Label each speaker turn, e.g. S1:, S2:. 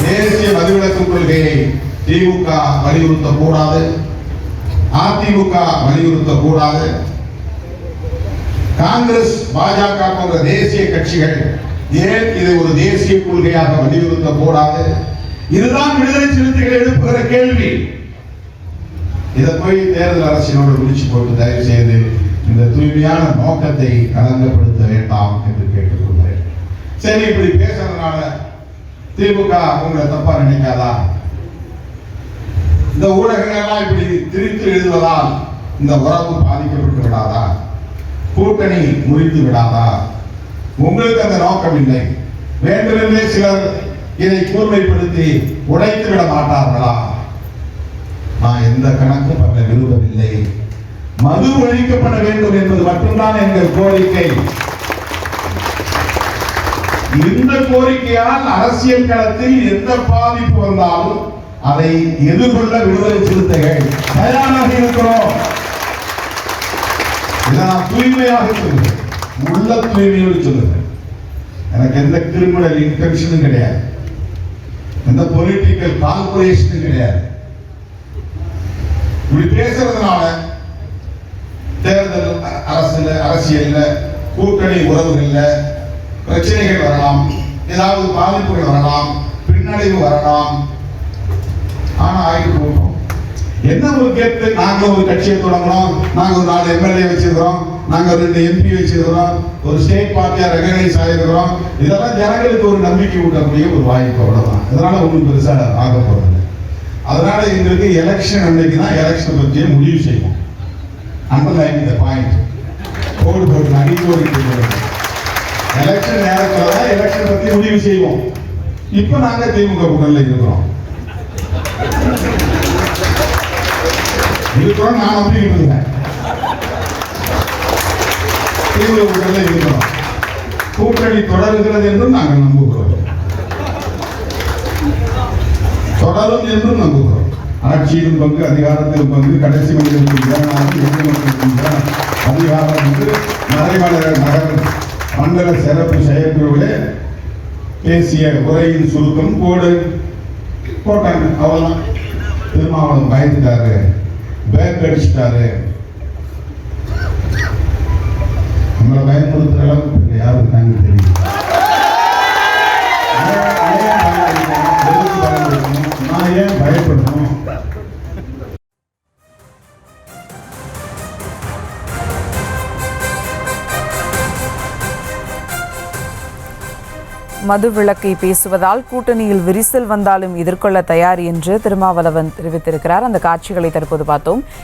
S1: தேசிய மதுவிலக்கு கொள்கையை திமுக வலியுறுத்தக்கூடாது, அதிமுக வலியுறுத்தக்கூடாது. காங்கிரஸ், பாஜக போன்ற தேசிய கட்சிகள் ஏன் இதை ஒரு தேசிய கொள்கையாக வலியுறுத்தக்கூடாது? இதுதான் விடுதலை சிறுத்தைகள் எழுப்புகிற கேள்வி. இதை போய் தேர்தல் அரசியலோடு முடிச்சு போட்டு தயவு செய்து இந்த தூய்மையான நோக்கத்தை களங்கப்படுத்த வேண்டாம் என்று கேட்டுக்கொள்கிறேன். சரி, இப்படி பேசுறதுனால திமுக உங்களை தப்பா நினைக்காதா? இந்த ஊடகங்கள் எல்லாம் இப்படி திரித்து எழுதுவதால் இந்த உறவு பாதிக்கப்பட்டு விடாதா? கூட்டணி முறித்து விடாதா? உங்களுக்கு அந்த நோக்கம் இல்லை. வேண்டுமென்றே சிலர் இதை கூர்மைப்படுத்தி உடைத்து விட மாட்டார்களா? நான் எந்த கணக்கும் பண்ண விரும்பவில்லை. மது ஒழிக்கப்பட வேண்டும் என்பது மட்டும்தான் எங்கள் கோரிக்கை. இந்த கோரிக்கையால் அரசியல் களத்தில் எந்த பாதிப்பு வந்தாலும் அதை எதிர்கொள்ள விடுதலை சிறுத்தைகள் தயாராக இருக்கிறோம். இதை நான் தூய்மையாக சொல்லுகிறேன், உள்ள தூய்மையோடு சொல்லுகிறேன். எனக்கு எந்த கிரிமினல் இன்டென்ஷனும் கிடையாது, எந்த பொலிட்டிக்கல் கால்குலேஷனும் கிடையாது. இப்படி பேசுறதுனால தேர்தல் அரசியல்ல கூட்டணி உறவுகள்ல பிரச்சனைகள் வரலாம், ஏதாவது பாதிப்புகள் வரலாம், பின்னடைவு வரலாம். ஆனா ஆயிட்டு போட்டோம். என்ன ஒரு கேட்டு, நாங்க ஒரு கட்சியை தொடங்குறோம், நாங்க ஒரு 4 எம்எல்ஏ வச்சிருக்கிறோம், நாங்க 2 எம்பி வச்சிருக்கிறோம், ஒரு ஸ்டேட் பார்ட்டியா ரெகனைஸ் ஆகிருக்கிறோம். இதெல்லாம் ஜனங்களுக்கு ஒரு நம்பிக்கை ஊட்டக்கூடிய ஒரு வாய்ப்பு, அவ்வளவுதான். இதனால ஒன்றும் பெருசா ஆக போறது. அதனால எங்களுக்கு எலெக்ஷன் அன்னைக்கு தான் எலெக்ஷன் பற்றிய முடிவு செய்வோம். அண்டர்லைன் இந்த பாயிண்ட் போட்டு அடிக்கோடி எலெக்ஷன் நேரத்தில் தான் எலெக்ஷன் பற்றி முடிவு செய்வோம். இப்ப நாங்க திமுக கூட்டணியில் இருக்கிறோம். நான் நம்பிக்கிட்டு இருந்தேன். திமுக கூட்டணியில் இருக்கிறோம். கூட்டணி தொடர்கிறது என்றும் நாங்கள் நம்புகிறோம், தொடரும் என்றும் நம்புகிறோம். ஆட்சியிலும் பங்கு, அதிகாரத்திலும் பங்கு, கடைசி மனிதர்களுக்கு அதிகாரம் என்று மறைமலர் நகர் மண்டல சிறப்பு செயற்குழுவிலே பேசிய உரையின் சுருக்கம் போட்டாங்க. அவ்வளவுதான். திருமாவளவன் பயந்துட்டாரு, பேக் அடிச்சுட்டாரு. நம்மளை பயன்படுத்துற அளவுக்கு யாருக்கு நாங்க தெரியும். நான் ஏன் பயப்படணும்?
S2: மது விலக்கை பேசுவதால் கூட்டணியில் விரிசல் வந்தாலும் எதிர்கொள்ள தயார் என்று திருமாவளவன் தெரிவித்திருக்கிறார். அந்த காட்சிகளை தற்போது பார்த்தோம்.